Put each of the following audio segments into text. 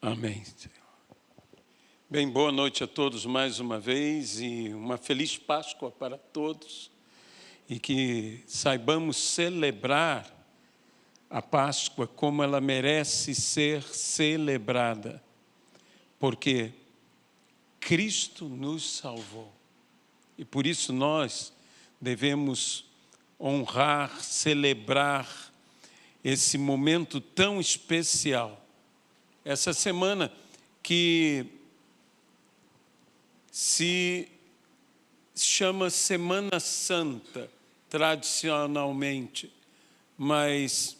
Amém. Bem, boa noite a todos mais uma vez e uma feliz Páscoa para todos e que saibamos celebrar a Páscoa como ela merece ser celebrada, porque Cristo nos salvou e por isso nós devemos honrar, celebrar esse momento tão especial. Essa semana que se chama Semana Santa, tradicionalmente, mas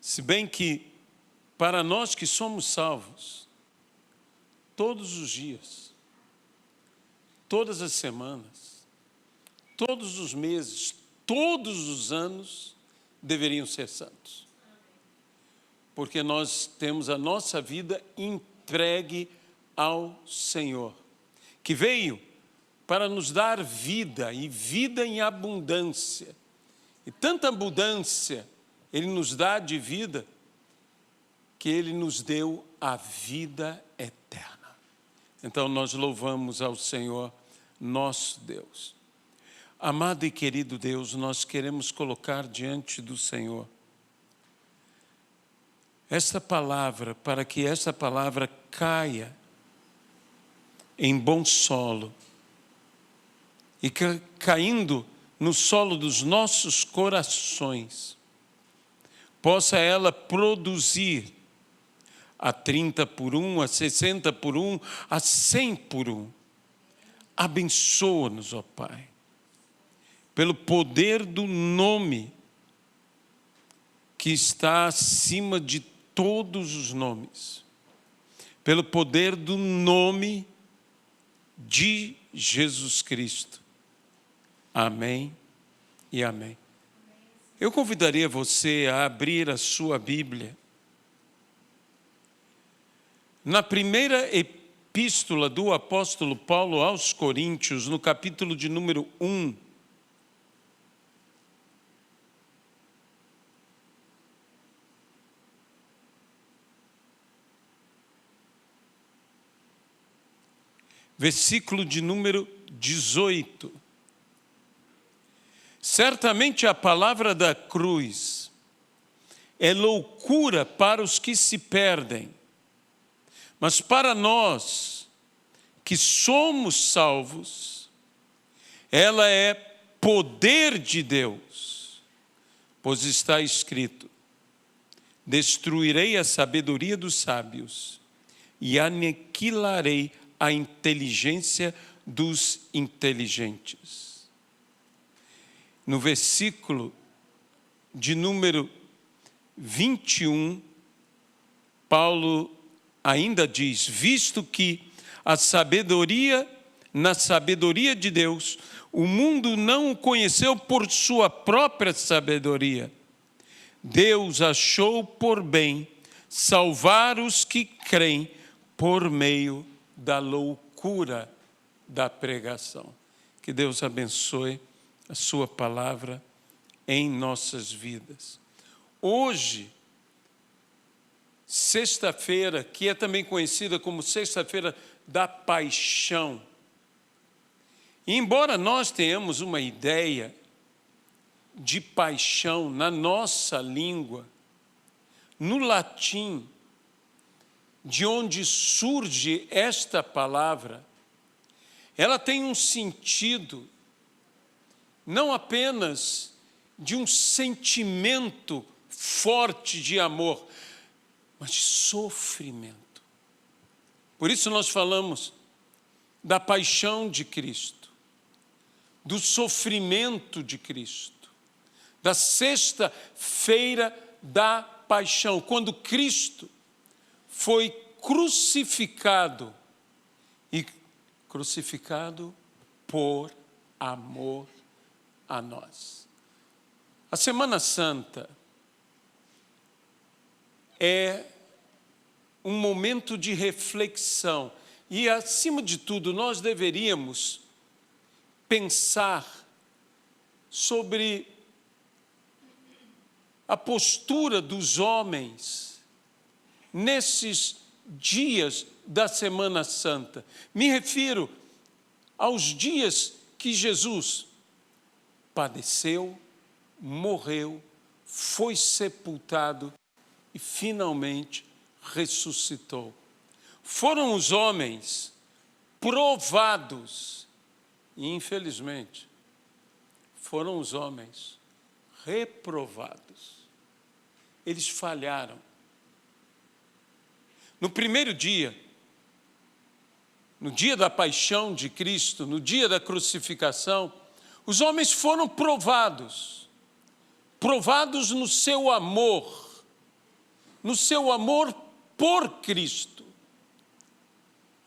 se bem que para nós que somos salvos, todos os dias, todas as semanas, todos os meses, todos os anos deveriam ser santos. Porque nós temos a nossa vida entregue ao Senhor, que veio para nos dar vida e vida em abundância. E tanta abundância Ele nos dá de vida, que Ele nos deu a vida eterna. Então nós louvamos ao Senhor, nosso Deus. Amado e querido Deus, nós queremos colocar diante do Senhor esta palavra, para que esta palavra caia em bom solo e caindo no solo dos nossos corações, possa ela produzir a 30 por 1, a 60 por 1, a 100 por 1. Abençoa-nos, ó Pai, pelo poder do nome que está acima de todos os nomes, pelo poder do nome de Jesus Cristo. Amém e amém. Eu convidaria você a abrir a sua Bíblia na primeira epístola do apóstolo Paulo aos Coríntios, no capítulo de número 1. Versículo de número 18. Certamente a palavra da cruz é loucura para os que se perdem, mas para nós que somos salvos, ela é poder de Deus, pois está escrito: destruirei a sabedoria dos sábios e aniquilarei a inteligência dos inteligentes. No versículo de número 21, Paulo ainda diz: visto que na sabedoria de Deus, o mundo não o conheceu por sua própria sabedoria, Deus achou por bem salvar os que creem por meio da loucura da pregação. Que Deus abençoe a sua palavra em nossas vidas. Hoje, sexta-feira, que é também conhecida como Sexta-feira da Paixão, e embora nós tenhamos uma ideia de paixão na nossa língua, no latim, de onde surge esta palavra, ela tem um sentido não apenas de um sentimento forte de amor, mas de sofrimento. Por isso nós falamos da paixão de Cristo, do sofrimento de Cristo, da sexta-feira da paixão, quando Cristo foi crucificado, e crucificado por amor a nós. A Semana Santa é um momento de reflexão e, acima de tudo, nós deveríamos pensar sobre a postura dos homens nesses dias da Semana Santa. Me refiro aos dias que Jesus padeceu, morreu, foi sepultado e finalmente ressuscitou. Foram os homens provados e, infelizmente, foram os homens reprovados. Eles falharam. No primeiro dia, no dia da paixão de Cristo, no dia da crucificação, os homens foram provados no seu amor por Cristo.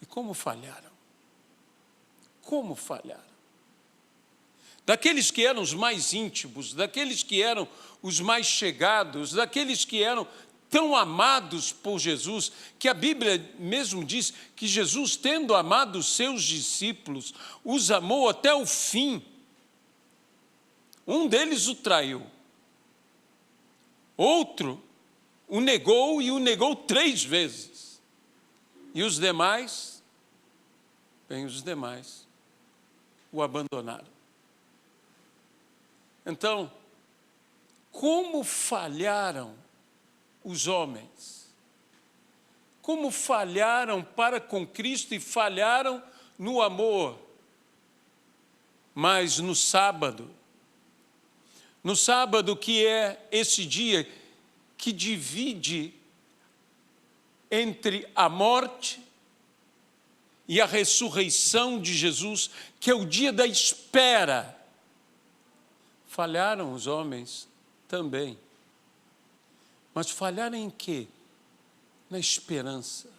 E como falharam? Como falharam? Daqueles que eram os mais íntimos, daqueles que eram os mais chegados, daqueles que eram tão amados por Jesus, que a Bíblia mesmo diz que Jesus, tendo amado os seus discípulos, os amou até o fim. Um deles o traiu. Outro o negou e o negou 3 vezes. E os demais, os demais o abandonaram. Então, como falharam os homens? Como falharam para com Cristo e falharam no amor? Mas no sábado, que é esse dia que divide entre a morte e a ressurreição de Jesus, que é o dia da espera, falharam os homens também. Mas falharam em quê? Na esperança.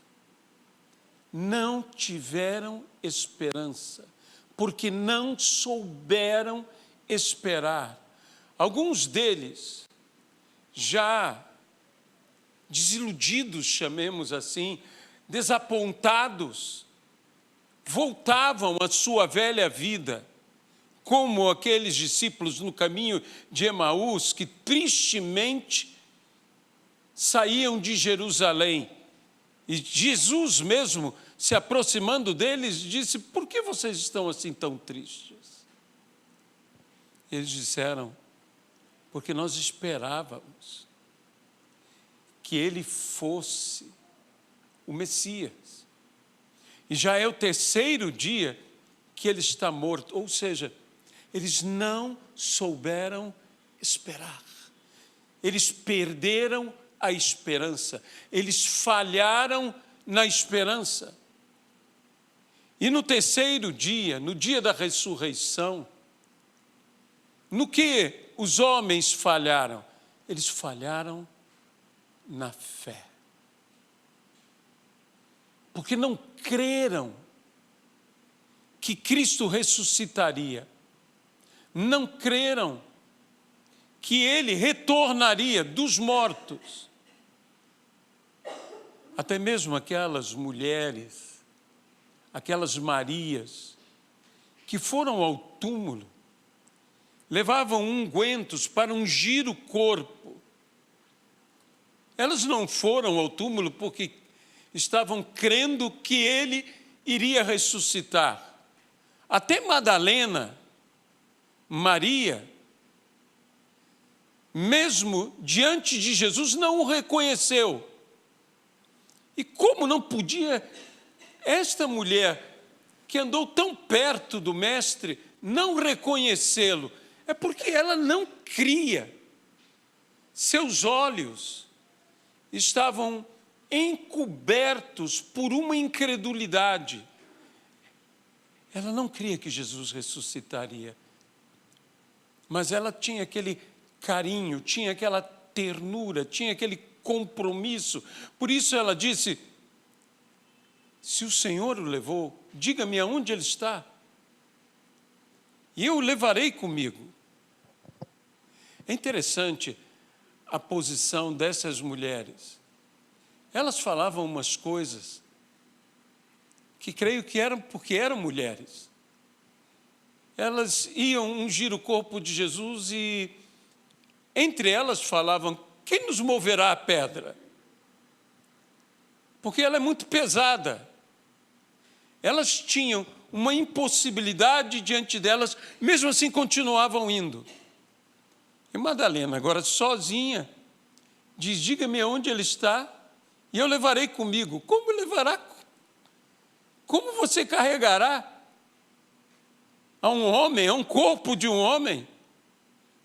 Não tiveram esperança, porque não souberam esperar. Alguns deles, já desiludidos, chamemos assim, desapontados, voltavam à sua velha vida, como aqueles discípulos no caminho de Emaús, que tristemente saíam de Jerusalém. E Jesus mesmo, se aproximando deles, disse: por que vocês estão assim tão tristes? Eles disseram: porque nós esperávamos que ele fosse o Messias. E já é o 3º dia que ele está morto. Ou seja, eles não souberam esperar. Eles perderam a esperança. Eles falharam na esperança. E no 3º dia, no dia da ressurreição, no que os homens falharam? Eles falharam na fé. Porque não creram que Cristo ressuscitaria. Não creram que ele retornaria dos mortos. Até mesmo aquelas mulheres, aquelas Marias, que foram ao túmulo, levavam ungüentos para ungir o corpo. Elas não foram ao túmulo porque estavam crendo que ele iria ressuscitar. Até Madalena, Maria, mesmo diante de Jesus, não o reconheceu. E como não podia esta mulher, que andou tão perto do Mestre, não reconhecê-lo? É porque ela não cria. Seus olhos estavam encobertos por uma incredulidade. Ela não cria que Jesus ressuscitaria. Mas ela tinha aquele carinho, tinha aquela ternura, tinha aquele compromisso. Por isso ela disse: se o Senhor o levou, diga-me aonde ele está, e eu o levarei comigo. É interessante a posição dessas mulheres. Elas falavam umas coisas que creio que eram porque eram mulheres. Elas iam ungir o corpo de Jesus e entre elas falavam: quem nos moverá a pedra? porque ela é muito pesada. Elas tinham uma impossibilidade diante delas, mesmo assim continuavam indo. E Madalena, agora sozinha, diz: diga-me onde ele está, e eu levarei comigo. Como levará? Como você carregará a um homem, a um corpo de um homem?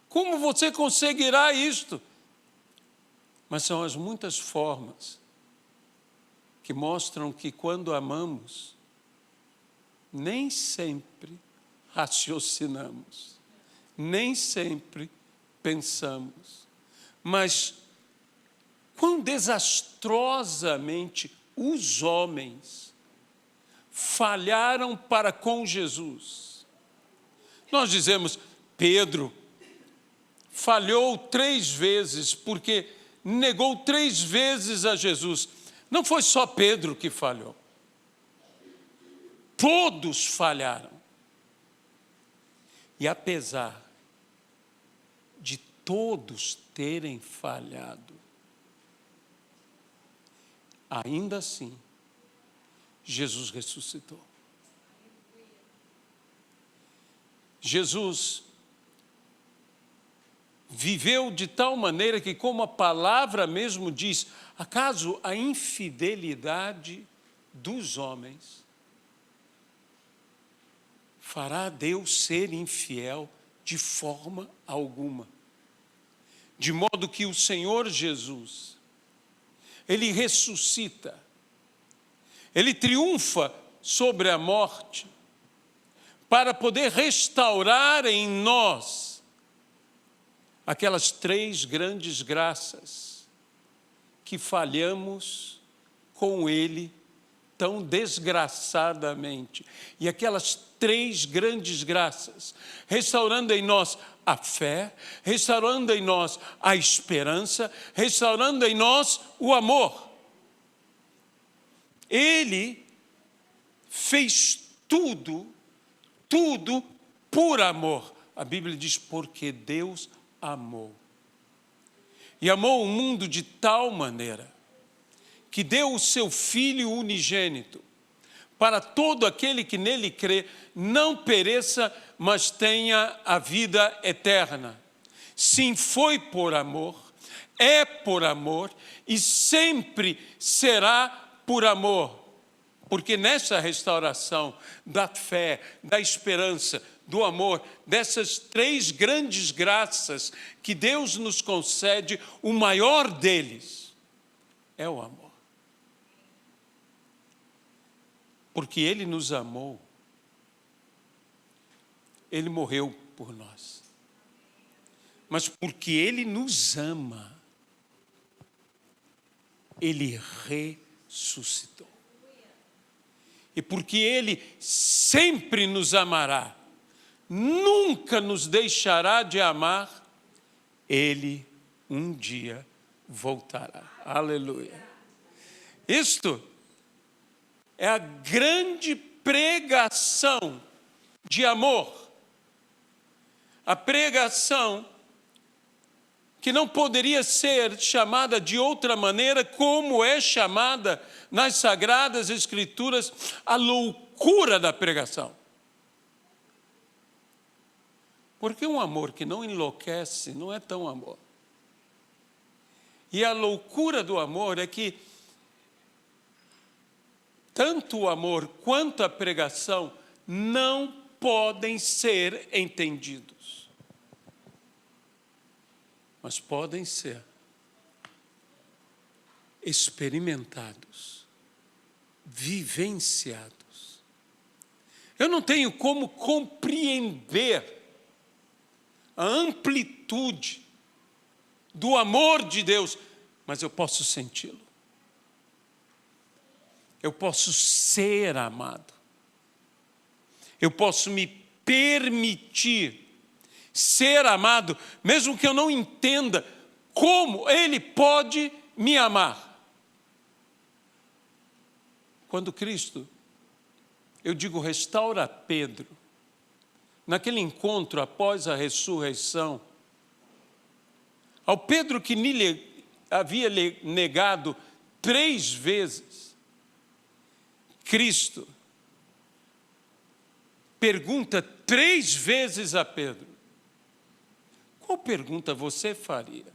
Como você conseguirá isto? Mas são as muitas formas que mostram que quando amamos, nem sempre raciocinamos, nem sempre pensamos, mas quão desastrosamente os homens falharam para com Jesus. Nós dizemos: Pedro falhou 3 vezes, porque negou 3 vezes a Jesus. Não foi só Pedro que falhou. Todos falharam. E apesar de todos terem falhado, ainda assim, Jesus ressuscitou. Jesus viveu de tal maneira que, como a palavra mesmo diz, acaso a infidelidade dos homens fará Deus ser infiel? De forma alguma. De modo que o Senhor Jesus, Ele ressuscita, Ele triunfa sobre a morte, para poder restaurar em nós aquelas 3 grandes graças que falhamos com Ele tão desgraçadamente. E aquelas 3 grandes graças, restaurando em nós a fé, restaurando em nós a esperança, restaurando em nós o amor. Ele fez tudo por amor. A Bíblia diz: porque Deus amou. E amou o mundo de tal maneira que deu o seu Filho unigênito, para todo aquele que nele crê, não pereça, mas tenha a vida eterna. Sim, foi por amor, é por amor e sempre será por amor. Porque nessa restauração da fé, da esperança, do amor, dessas 3 grandes graças que Deus nos concede, o maior deles é o amor. Porque Ele nos amou, Ele morreu por nós. Mas porque Ele nos ama, Ele ressuscitou. E porque Ele sempre nos amará, nunca nos deixará de amar, Ele um dia voltará. Aleluia. Isto é a grande pregação de amor. A pregação que não poderia ser chamada de outra maneira, como é chamada nas Sagradas Escrituras, a loucura da pregação. Porque um amor que não enlouquece não é tão amor. E a loucura do amor é que tanto o amor quanto a pregação não podem ser entendidos, mas podem ser experimentados, vivenciados. Eu não tenho como compreender a amplitude do amor de Deus, mas eu posso senti-lo. Eu posso ser amado. Eu posso me permitir ser amado, mesmo que eu não entenda como Ele pode me amar. Quando Cristo, eu digo, restaura Pedro, naquele encontro após a ressurreição, ao Pedro que havia negado 3 vezes, Cristo pergunta 3 vezes a Pedro: qual pergunta você faria?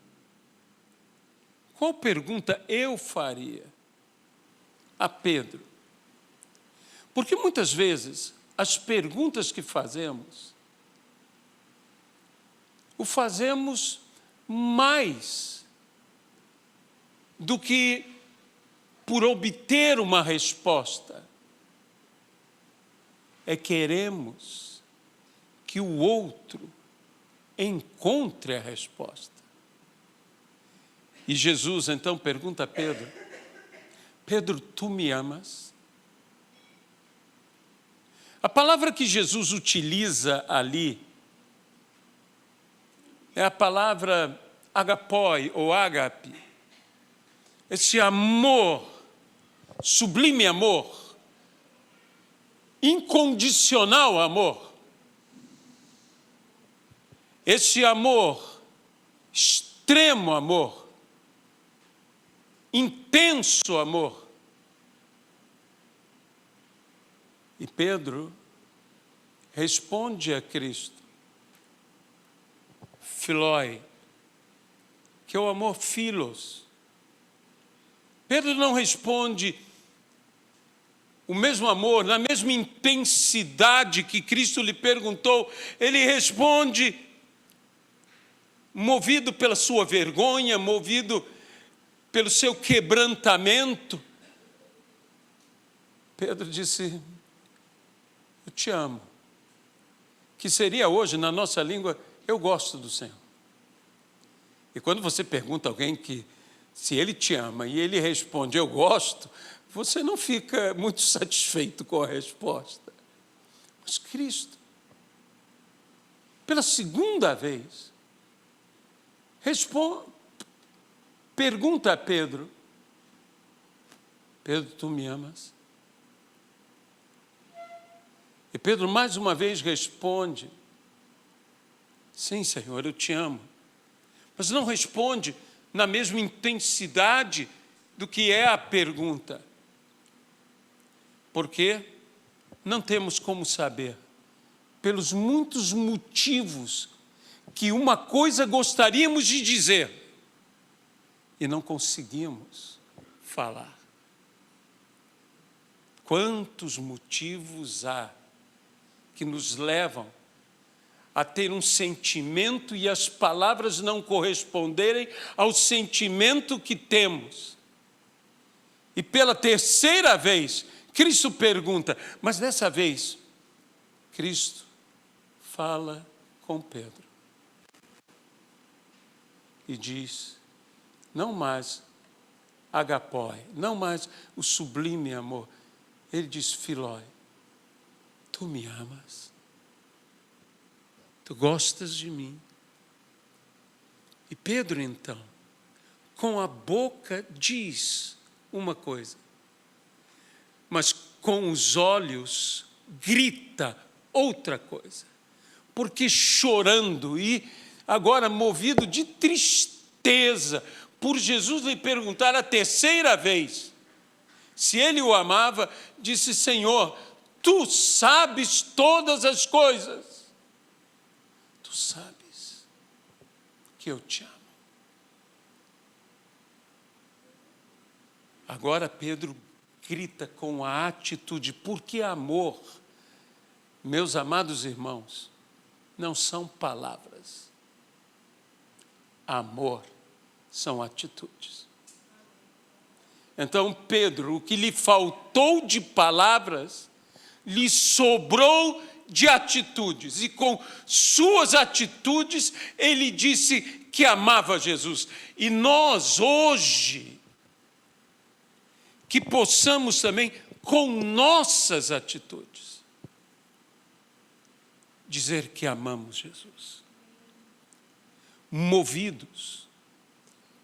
Qual pergunta eu faria a Pedro? Porque muitas vezes as perguntas que fazemos, o fazemos mais do que por obter uma resposta. Queremos que o outro encontre a resposta. E Jesus então pergunta a Pedro: Pedro, tu me amas? A palavra que Jesus utiliza ali é a palavra agapoi ou ágape. Esse amor, sublime amor, incondicional amor. Esse amor, extremo amor, intenso amor. E Pedro responde a Cristo: Filói, que é o amor filos. Pedro não responde o mesmo amor, na mesma intensidade que Cristo lhe perguntou. Ele responde movido pela sua vergonha, movido pelo seu quebrantamento. Pedro disse: eu te amo. Que seria hoje, na nossa língua, eu gosto do Senhor. E quando você pergunta a alguém que se ele te ama e ele responde eu gosto, você não fica muito satisfeito com a resposta. Mas Cristo, pela segunda vez, pergunta a Pedro: Pedro, tu me amas? E Pedro mais uma vez responde: sim, Senhor, eu te amo. Mas não responde na mesma intensidade do que é a pergunta. Porque não temos como saber, pelos muitos motivos que uma coisa gostaríamos de dizer e não conseguimos falar. Quantos motivos há que nos levam a ter um sentimento e as palavras não corresponderem ao sentimento que temos. E pela terceira vez, Cristo pergunta, mas dessa vez, Cristo fala com Pedro e diz: não mais agapoi, não mais o sublime amor. Ele diz: Filói, tu me amas? Tu gostas de mim? E Pedro, então, com a boca diz uma coisa, mas com os olhos grita outra coisa. Porque chorando e agora movido de tristeza por Jesus lhe perguntar a terceira vez se ele o amava, disse: Senhor, tu sabes todas as coisas. Tu sabes que eu te amo. Agora Pedro grita com a atitude, porque amor, meus amados irmãos, não são palavras. Amor são atitudes. Então Pedro, o que lhe faltou de palavras, lhe sobrou de atitudes, e com suas atitudes ele disse que amava Jesus. E nós hoje, que possamos também com nossas atitudes dizer que amamos Jesus, movidos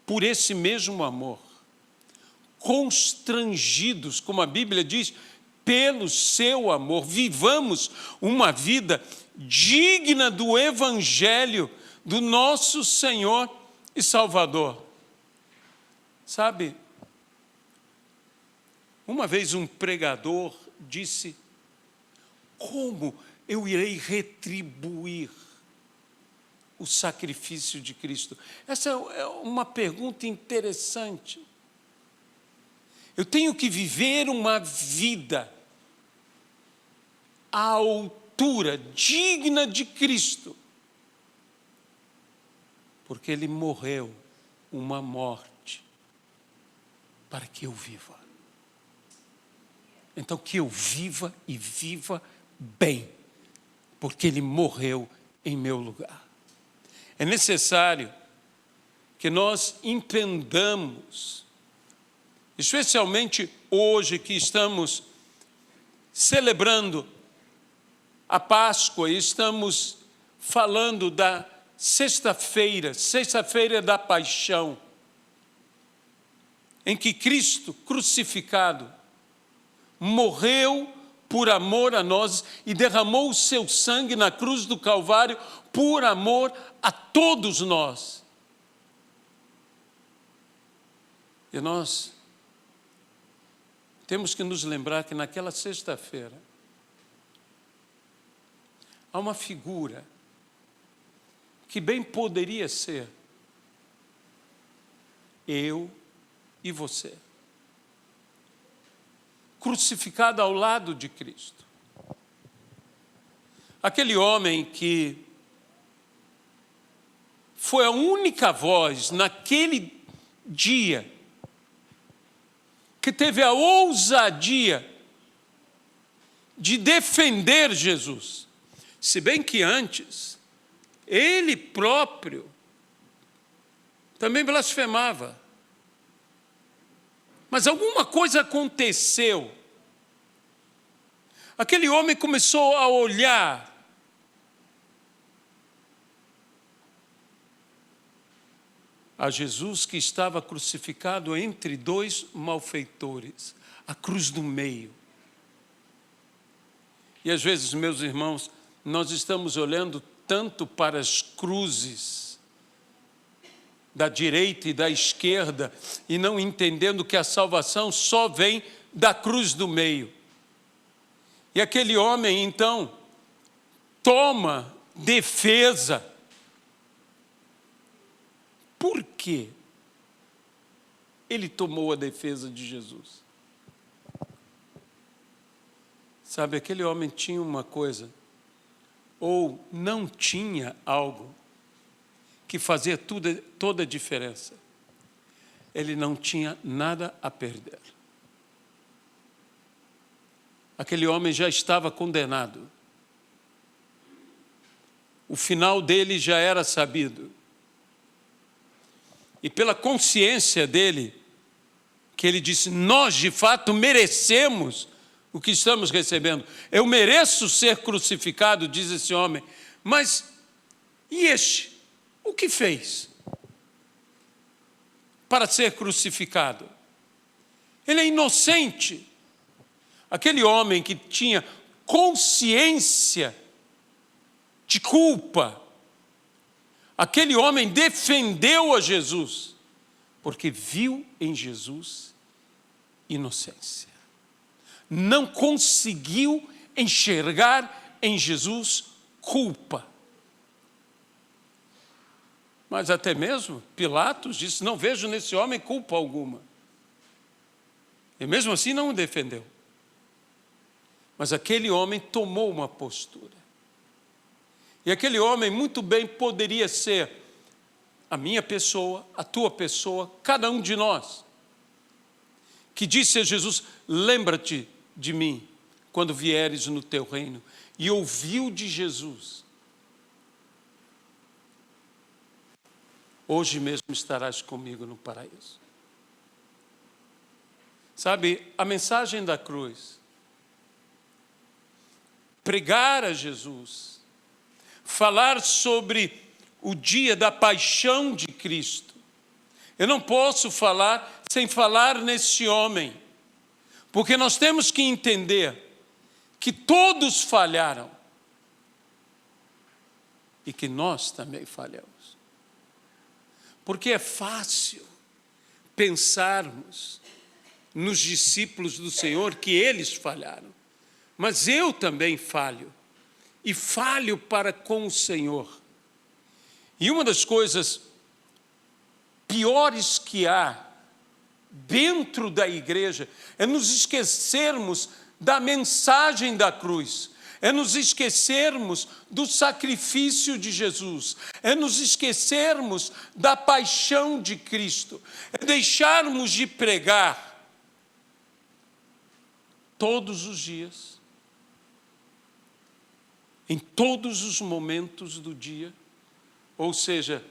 por esse mesmo amor, constrangidos, como a Bíblia diz, pelo seu amor, vivamos uma vida digna do Evangelho do nosso Senhor e Salvador. Sabe, uma vez um pregador disse: como eu irei retribuir o sacrifício de Cristo? Essa é uma pergunta interessante. Eu tenho que viver uma vida à altura, digna de Cristo, porque Ele morreu uma morte para que eu viva. Então, que eu viva e viva bem, porque Ele morreu em meu lugar. É necessário que nós entendamos, especialmente hoje que estamos celebrando a Páscoa e estamos falando da sexta-feira da paixão, em que Cristo crucificado morreu por amor a nós e derramou o seu sangue na cruz do Calvário por amor a todos nós. E nós temos que nos lembrar que naquela sexta-feira há uma figura que bem poderia ser eu e você, crucificado ao lado de Cristo. Aquele homem que foi a única voz naquele dia que teve a ousadia de defender Jesus. Se bem que antes, ele próprio também blasfemava. Mas alguma coisa aconteceu. Aquele homem começou a olhar a Jesus que estava crucificado entre dois malfeitores, a cruz do meio. E às vezes, meus irmãos, nós estamos olhando tanto para as cruzes da direita e da esquerda e não entendendo que a salvação só vem da cruz do meio. E aquele homem, então, toma defesa. Por quê? Ele tomou a defesa de Jesus. Sabe, aquele homem tinha uma coisa, ou não tinha algo, que fazia toda a diferença. Ele não tinha nada a perder. Aquele homem já estava condenado. O final dele já era sabido. E pela consciência dele, que ele disse, nós de fato merecemos o que estamos recebendo. Eu mereço ser crucificado, diz esse homem. Mas, e este? O que fez para ser crucificado? Ele é inocente. Aquele homem que tinha consciência de culpa, aquele homem defendeu a Jesus, porque viu em Jesus inocência. Não conseguiu enxergar em Jesus culpa. Mas até mesmo Pilatos disse, não vejo nesse homem culpa alguma. E mesmo assim não o defendeu. Mas aquele homem tomou uma postura. E aquele homem muito bem poderia ser a minha pessoa, a tua pessoa, cada um de nós, que disse a Jesus, lembra-te de mim quando vieres no teu reino. E ouviu de Jesus. Hoje mesmo estarás comigo no paraíso. Sabe, a mensagem da cruz, pregar a Jesus, falar sobre o dia da paixão de Cristo. Eu não posso falar sem falar nesse homem, porque nós temos que entender que todos falharam e que nós também falhamos. Porque é fácil pensarmos nos discípulos do Senhor que eles falharam. Mas eu também falho. E falho para com o Senhor. E uma das coisas piores que há dentro da igreja é nos esquecermos da mensagem da cruz, é nos esquecermos do sacrifício de Jesus, é nos esquecermos da paixão de Cristo, é deixarmos de pregar todos os dias, em todos os momentos do dia, ou seja,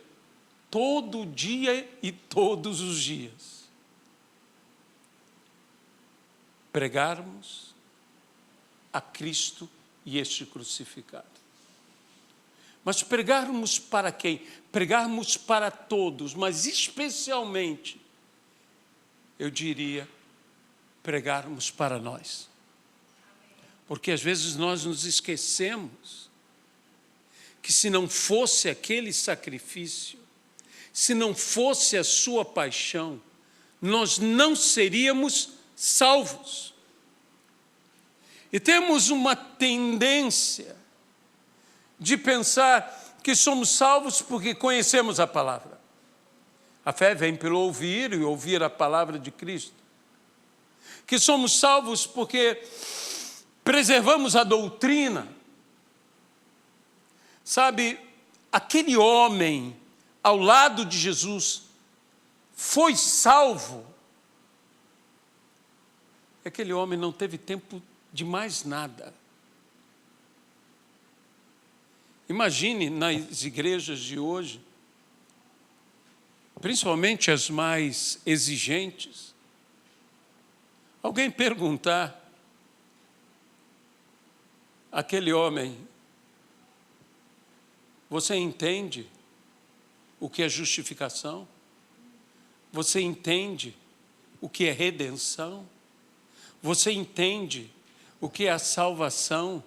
todo dia e todos os dias, pregarmos a Cristo e este crucificado. Mas pregarmos para quem? Pregarmos para todos, mas especialmente, eu diria, pregarmos para nós. Porque às vezes nós nos esquecemos que se não fosse aquele sacrifício, se não fosse a sua paixão, nós não seríamos salvos. E temos uma tendência de pensar que somos salvos porque conhecemos a palavra. A fé vem pelo ouvir e ouvir a palavra de Cristo. Que somos salvos porque preservamos a doutrina. Sabe, aquele homem ao lado de Jesus foi salvo. Aquele homem não teve tempo de mais nada. Imagine nas igrejas de hoje, principalmente as mais exigentes, alguém perguntar àquele homem: você entende o que é justificação? Você entende o que é redenção? Você entende o que é a salvação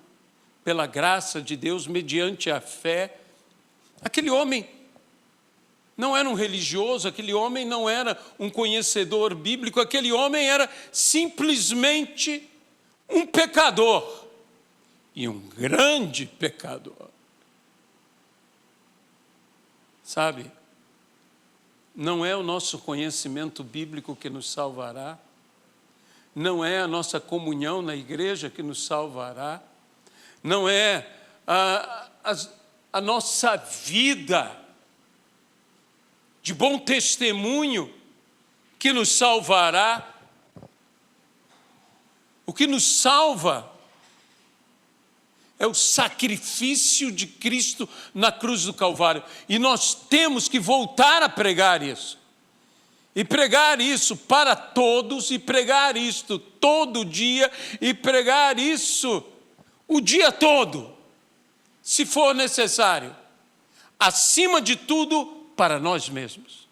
pela graça de Deus mediante a fé? Aquele homem não era um religioso, aquele homem não era um conhecedor bíblico, aquele homem era simplesmente um pecador, e um grande pecador. Sabe, não é o nosso conhecimento bíblico que nos salvará, não é a nossa comunhão na igreja que nos salvará, não é a nossa vida de bom testemunho que nos salvará. O que nos salva é o sacrifício de Cristo na cruz do Calvário. E nós temos que voltar a pregar isso. E pregar isso para todos, e pregar isto todo dia, e pregar isso o dia todo, se for necessário. Acima de tudo, para nós mesmos.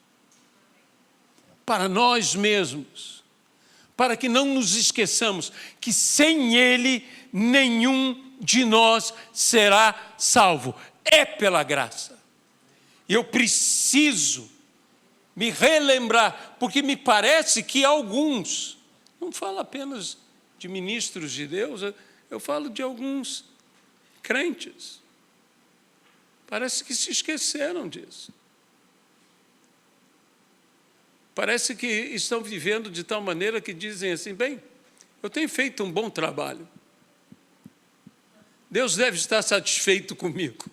Para nós mesmos. Para que não nos esqueçamos que sem Ele, nenhum de nós será salvo. É pela graça. Eu preciso me relembrar, porque me parece que alguns, não falo apenas de ministros de Deus, eu falo de alguns crentes, parece que se esqueceram disso. Parece que estão vivendo de tal maneira que dizem assim: bem, eu tenho feito um bom trabalho, Deus deve estar satisfeito comigo.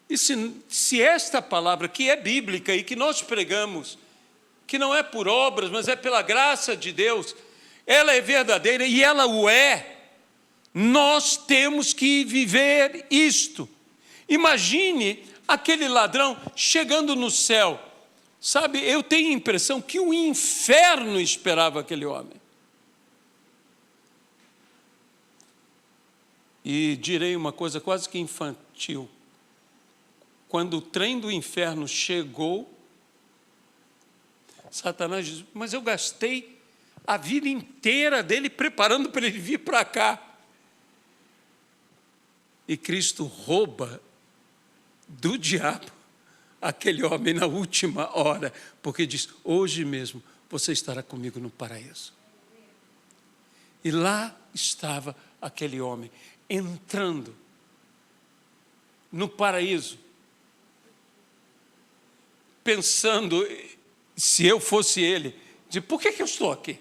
E se esta palavra, que é bíblica e que nós pregamos, que não é por obras, mas é pela graça de Deus, ela é verdadeira e ela o é, nós temos que viver isto. Imagine aquele ladrão chegando no céu. Sabe, eu tenho a impressão que o inferno esperava aquele homem. E direi uma coisa quase que infantil. Quando o trem do inferno chegou, Satanás diz: mas eu gastei a vida inteira dele preparando para ele vir para cá. E Cristo rouba do diabo aquele homem na última hora, porque diz: hoje mesmo você estará comigo no paraíso. E lá estava aquele homem entrando no paraíso, pensando, se eu fosse ele, de por que eu estou aqui?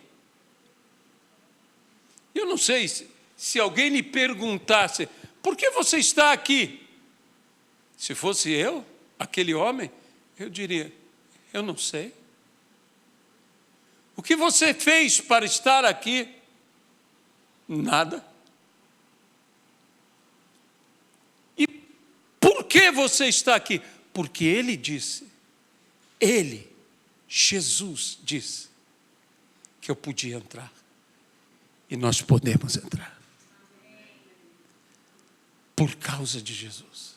Eu não sei se alguém lhe perguntasse, por que você está aqui? Se fosse eu, aquele homem, eu diria, eu não sei. O que você fez para estar aqui? Nada. E por que você está aqui? Porque ele disse, Jesus disse, que eu podia entrar. E nós podemos entrar. Por causa de Jesus.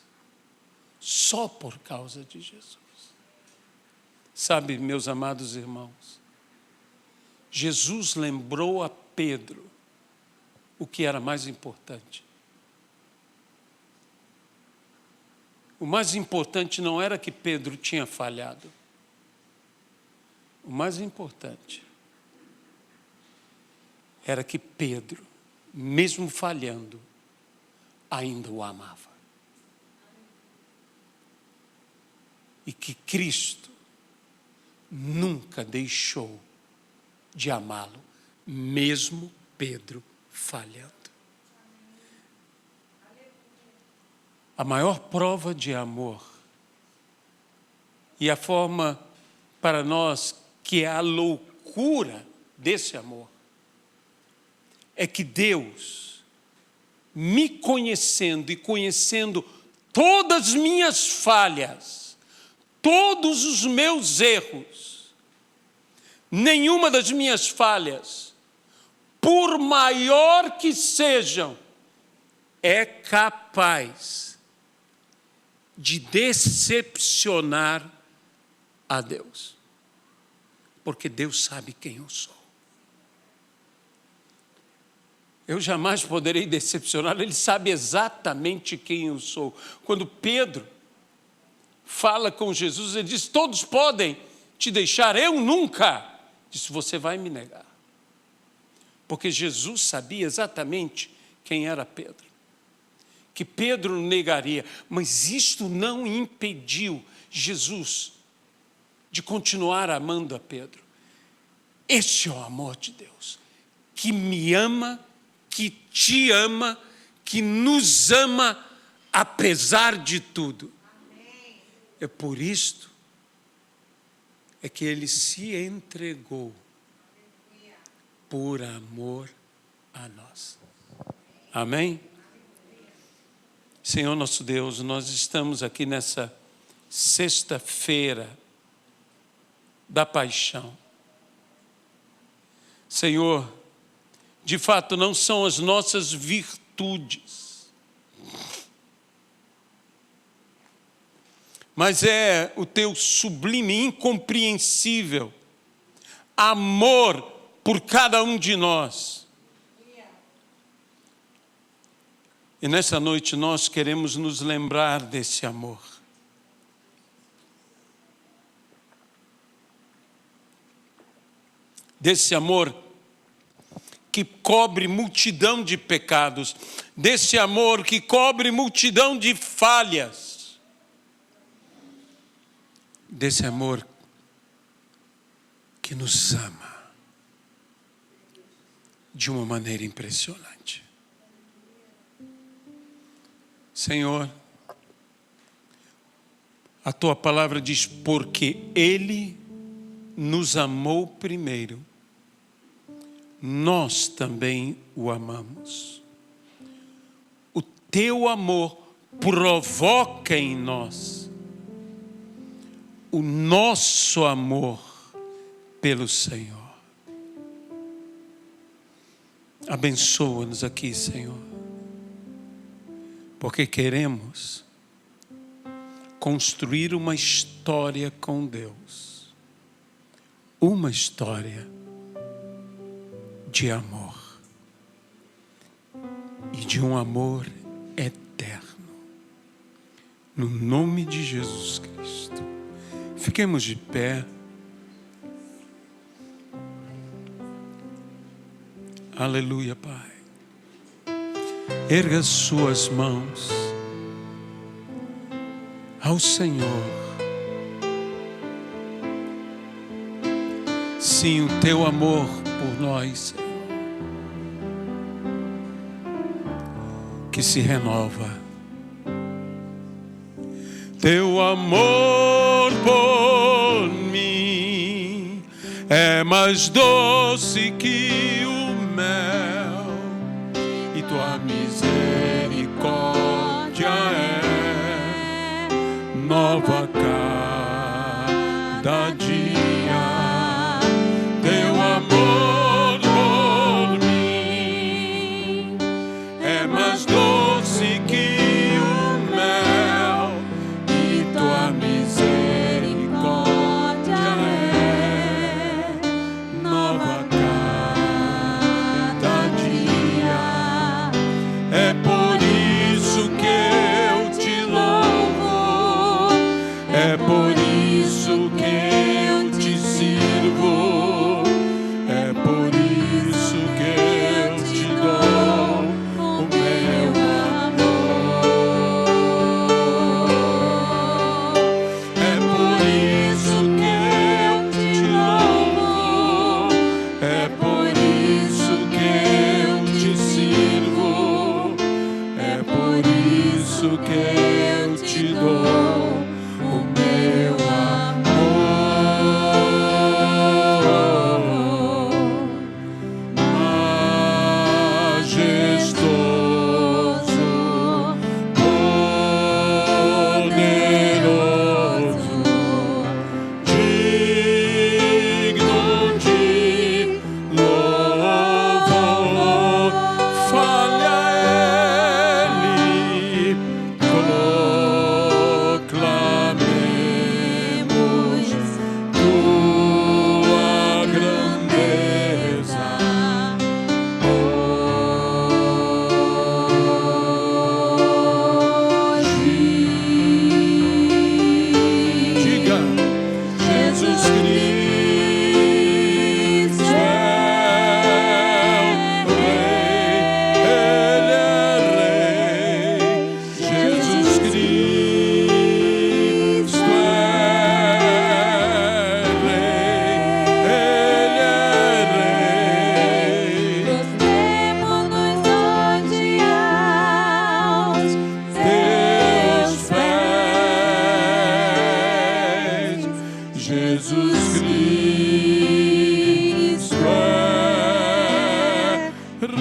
Só por causa de Jesus. Sabe, meus amados irmãos, Jesus lembrou a Pedro o que era mais importante. O mais importante não era que Pedro tinha falhado. O mais importante era que Pedro, mesmo falhando, ainda o amava. E que Cristo nunca deixou de amá-lo, mesmo Pedro falhando. A maior prova de amor e a forma para nós que é a loucura desse amor é que Deus, me conhecendo e conhecendo todas as minhas falhas, todos os meus erros, nenhuma das minhas falhas, por maior que sejam, é capaz de decepcionar a Deus. Porque Deus sabe quem eu sou. Eu jamais poderei decepcionar, Ele sabe exatamente quem eu sou. Quando Pedro fala com Jesus, ele diz, todos podem te deixar, eu nunca. Disse, você vai me negar. Porque Jesus sabia exatamente quem era Pedro. Que Pedro negaria, mas isto não impediu Jesus de continuar amando a Pedro. Este é o amor de Deus, que me ama, que te ama, que nos ama, apesar de tudo. Amém. É por isto é que Ele se entregou por amor a nós. Amém? Senhor nosso Deus, nós estamos aqui nessa sexta-feira da paixão. Senhor, de fato não são as nossas virtudes, mas é o teu sublime, incompreensível amor por cada um de nós. E nessa noite nós queremos nos lembrar desse amor. Desse amor que cobre multidão de pecados, desse amor que cobre multidão de falhas, desse amor que nos ama de uma maneira impressionante. Senhor, a tua palavra diz, porque Ele nos amou primeiro, nós também o amamos. O teu amor provoca em nós o nosso amor pelo Senhor. Abençoa-nos aqui, Senhor, porque queremos construir uma história com Deus, uma história de amor e de um amor eterno, no nome de Jesus Cristo. Fiquemos de pé. Aleluia, Pai. Erga as suas mãos ao Senhor. Sim, o teu amor por nós, Senhor, que se renova. Teu amor por mim é mais doce que o mel, e tua misericórdia é nova cada dia. Teu amor por mim é mais doce que o mel, e tua misericórdia é nova cada dia. É por isso que eu te louvo, é por isso que eu te sirvo, é por isso que eu te dou o meu amor. É por isso que eu te louvo, é por isso que eu te sirvo, é por isso que eu te dou o meu amor. Majestoso, poderoso, digno de louvor, fale a Ele, proclamemos tua grandeza. Diga, Jesus Cristo é o Rei, Ele é Rei. Jesus Cristo é Rei, Ele é Rei. Prostemo-nos ante aos Teus pés, Jesus Cristo é Rei.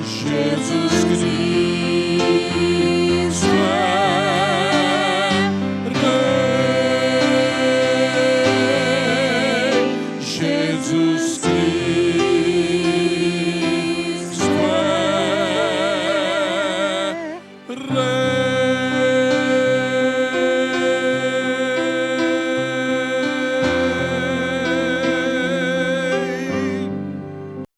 Jesus Cristo é Rei. Jesus Cristo é Rei.